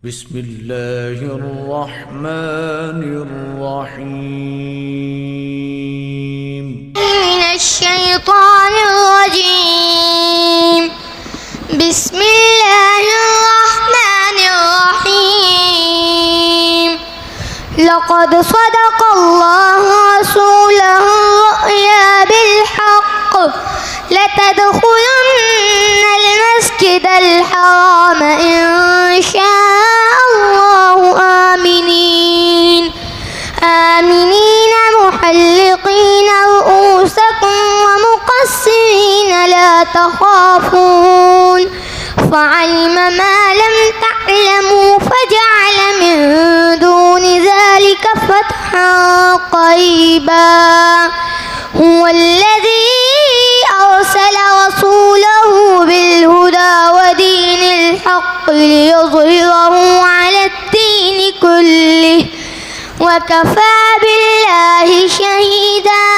بسم الله الرحمن الرحيم. من الشيطان الرجيم. بسم الله الرحمن الرحيم. لقد صدق الله رسوله الرؤيا بالحق لتدخلن المسجد الحرام إن شاء الله آمنين محلقين رؤوسكم ومقصرين لا تخافون فعلم ما لم تعلموا فجعل من دون ذلك فتحا قريبا. هو الذي أرسل رسوله بالهدى ودين الحق ليظهره على الدين كله وكفى بالله شهيدا.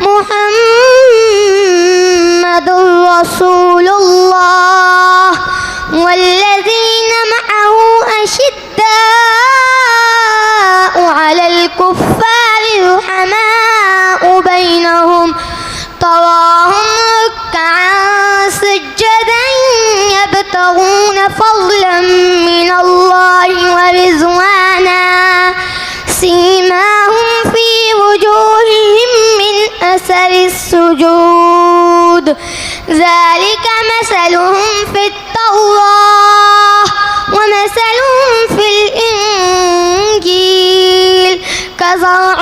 محمد رسول الله والذين معه أشداء على الكفار رحماء بينهم تراهم ركعا سجدا يبتغون فضلا من الله ورضوانا سيماهم في وجوههم من أثر السجود ذلك مثلهم في التوراة ومثلهم في الإنجيل كزرع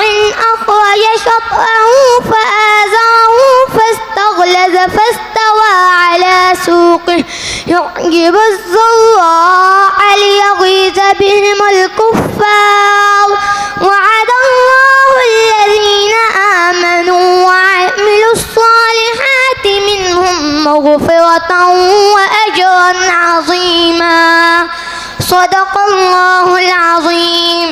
أخرج شطأه فآزره فاستغلظ فاستوى على سوقه يعجب الزراع ليغيظ بهم الكفار. وعد الله الذين آمنوا وعملوا الصالحات منهم مغفرة وأجرا عظيما. صدق الله العظيم.